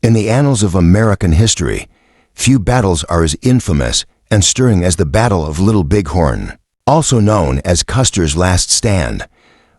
In the annals of American history, few battles are as infamous and stirring as the Battle of Little Bighorn, also known as Custer's Last Stand.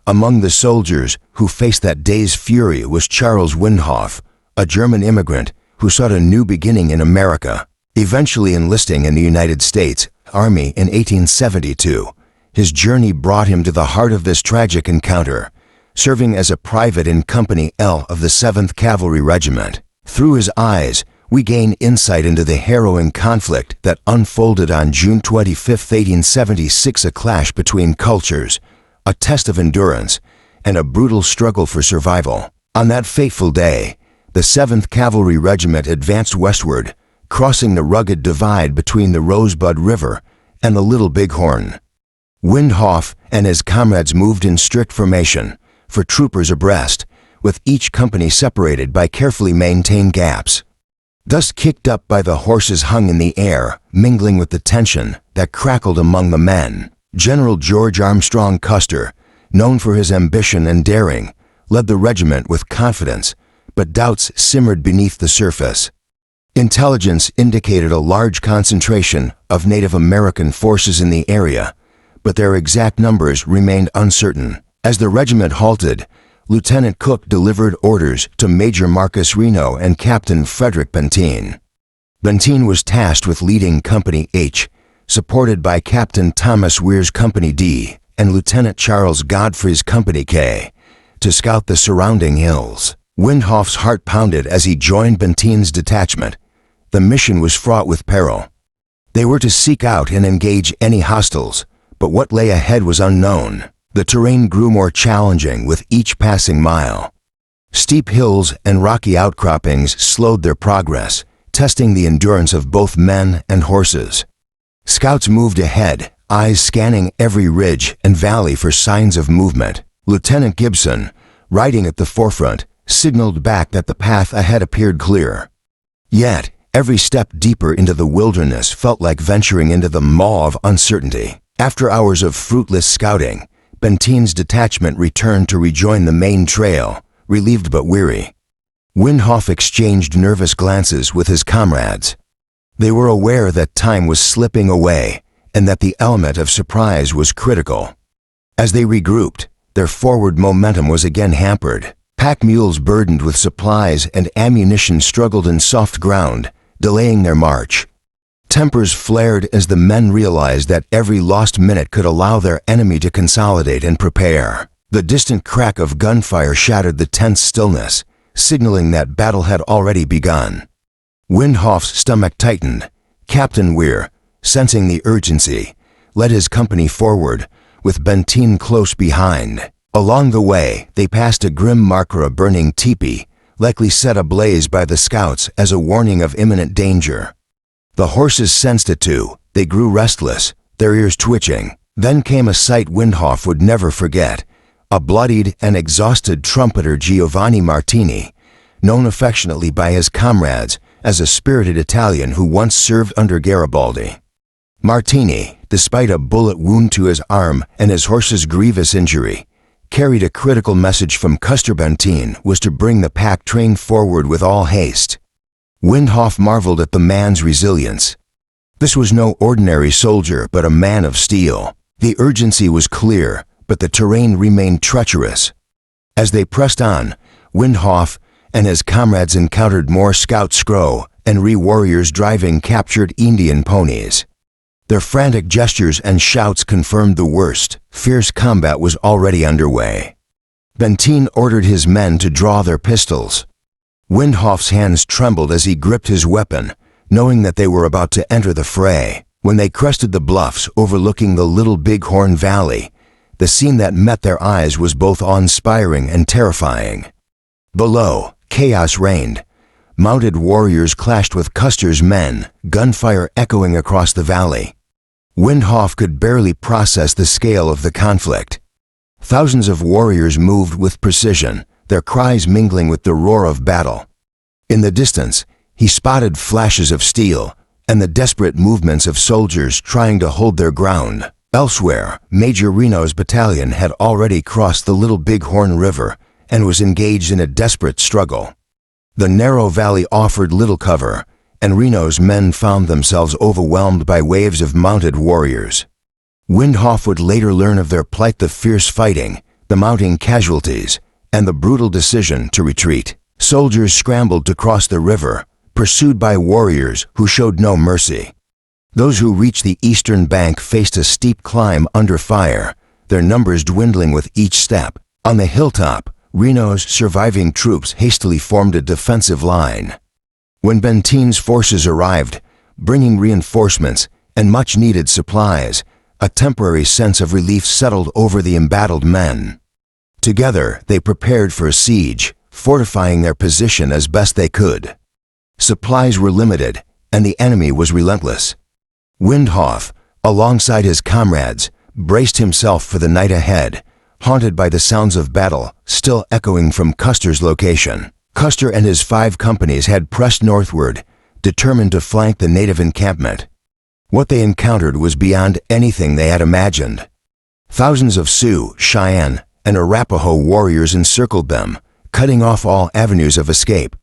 Among the soldiers who faced that day's fury was Charles Windolph, a German immigrant who sought a new beginning in America, eventually enlisting in the United States Army in 1872. His journey brought him to the heart of this tragic encounter, serving as a private in Company L of the 7th Cavalry Regiment. Through his eyes, we gain insight into the harrowing conflict that unfolded on June 25, 1876, a clash between cultures, a test of endurance, and a brutal struggle for survival. On that fateful day, the 7th Cavalry Regiment advanced westward, crossing the rugged divide between the Rosebud River and the Little Bighorn. Windolph and his comrades moved in strict formation, for troopers abreast, with each company separated by carefully maintained gaps. Dust kicked up by the horses hung in the air, mingling with the tension that crackled among the men. General George Armstrong Custer, known for his ambition and daring, led the regiment with confidence, but doubts simmered beneath the surface. Intelligence indicated a large concentration of Native American forces in the area, but their exact numbers remained uncertain. As the regiment halted, Lieutenant Cook delivered orders to Major Marcus Reno and Captain Frederick Benteen. Benteen was tasked with leading Company H, supported by Captain Thomas Weir's Company D and Lieutenant Charles Godfrey's Company K, to scout the surrounding hills. Windolph's heart pounded as he joined Benteen's detachment. The mission was fraught with peril. They were to seek out and engage any hostiles, but what lay ahead was unknown. The terrain grew more challenging with each passing mile. Steep hills and rocky outcroppings slowed their progress, testing the endurance of both men and horses. Scouts moved ahead, eyes scanning every ridge and valley for signs of movement. Lieutenant Gibson, riding at the forefront, signaled back that the path ahead appeared clear. Yet, every step deeper into the wilderness felt like venturing into the maw of uncertainty. After hours of fruitless scouting, Benteen's detachment returned to rejoin the main trail, relieved but weary. Windolph exchanged nervous glances with his comrades. They were aware that time was slipping away and that the element of surprise was critical. As they regrouped, their forward momentum was again hampered. Pack mules burdened with supplies and ammunition struggled in soft ground, delaying their march. Tempers flared as the men realized that every lost minute could allow their enemy to consolidate and prepare. The distant crack of gunfire shattered the tense stillness, signaling that battle had already begun. Windolph's stomach tightened. Captain Weir, sensing the urgency, led his company forward, with Benteen close behind. Along the way, they passed a grim marker, a burning teepee, likely set ablaze by the scouts as a warning of imminent danger. The horses sensed it too. They grew restless, their ears twitching. Then came a sight Windolph would never forget: a bloodied and exhausted trumpeter, Giovanni Martini, known affectionately by his comrades as a spirited Italian who once served under Garibaldi. Martini, despite a bullet wound to his arm and his horse's grievous injury, carried a critical message from Custer. Benteen was to bring the pack train forward with all haste. Windolph marveled at the man's resilience. This was no ordinary soldier, but a man of steel. The urgency was clear, but the terrain remained treacherous. As they pressed on, Windolph and his comrades encountered more scout scrow and warriors driving captured Indian ponies. Their frantic gestures and shouts confirmed the worst. Fierce combat was already underway. Benteen ordered his men to draw their pistols. Windolph's hands trembled as he gripped his weapon, knowing that they were about to enter the fray. When they crested the bluffs overlooking the Little Bighorn Valley, the scene that met their eyes was both awe-inspiring and terrifying. Below, chaos reigned. Mounted warriors clashed with Custer's men, gunfire echoing across the valley. Windolph could barely process the scale of the conflict. Thousands of warriors moved with precision, their cries mingling with the roar of battle. In the distance, he spotted flashes of steel and the desperate movements of soldiers trying to hold their ground. Elsewhere, Major Reno's battalion had already crossed the Little Bighorn River and was engaged in a desperate struggle. The narrow valley offered little cover, and Reno's men found themselves overwhelmed by waves of mounted warriors. Windolph would later learn of their plight, the fierce fighting, the mounting casualties, and the brutal decision to retreat. Soldiers scrambled to cross the river, pursued by warriors who showed no mercy. Those who reached the eastern bank faced a steep climb under fire, their numbers dwindling with each step. On the hilltop, Reno's surviving troops hastily formed a defensive line. When Bentine's forces arrived, bringing reinforcements and much-needed supplies, a temporary sense of relief settled over the embattled men. Together, they prepared for a siege, fortifying their position as best they could. Supplies were limited, and the enemy was relentless. Windolph, alongside his comrades, braced himself for the night ahead, haunted by the sounds of battle still echoing from Custer's location. Custer and his 5 companies had pressed northward, determined to flank the native encampment. What they encountered was beyond anything they had imagined. Thousands of Sioux, Cheyenne, and Arapaho warriors encircled them, cutting off all avenues of escape.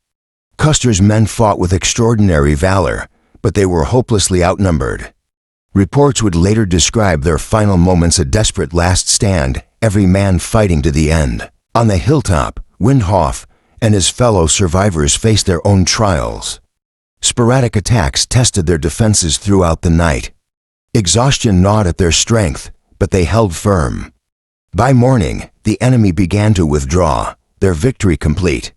Custer's men fought with extraordinary valor, but they were hopelessly outnumbered. Reports would later describe their final moments a desperate last stand, every man fighting to the end. On the hilltop, Windolph and his fellow survivors faced their own trials. Sporadic attacks tested their defenses throughout the night. Exhaustion gnawed at their strength, but they held firm. By morning, the enemy began to withdraw, their victory complete.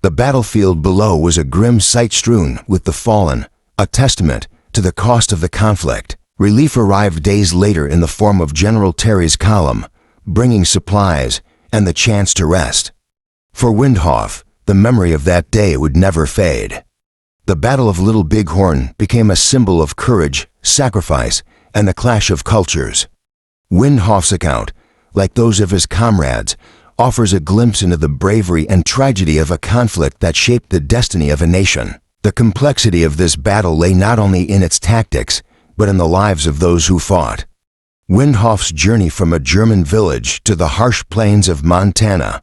The battlefield below was a grim sight, strewn with the fallen, a testament to the cost of the conflict. Relief arrived days later in the form of General Terry's column, bringing supplies and the chance to rest. For Windolph, the memory of that day would never fade. The Battle of Little Bighorn became a symbol of courage, sacrifice, and the clash of cultures. Windolph's account, like those of his comrades, offers a glimpse into the bravery and tragedy of a conflict that shaped the destiny of a nation. The complexity of this battle lay not only in its tactics, but in the lives of those who fought. Windolph's journey from a German village to the harsh plains of Montana,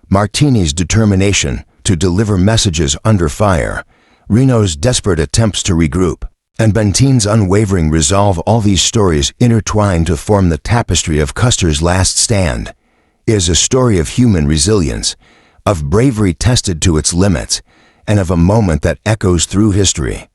Martini's determination to deliver messages under fire, Reno's desperate attempts to regroup, and Bentine's unwavering resolve, all these stories intertwined to form the tapestry of Custer's last stand, is a story of human resilience, of bravery tested to its limits, and of a moment that echoes through history.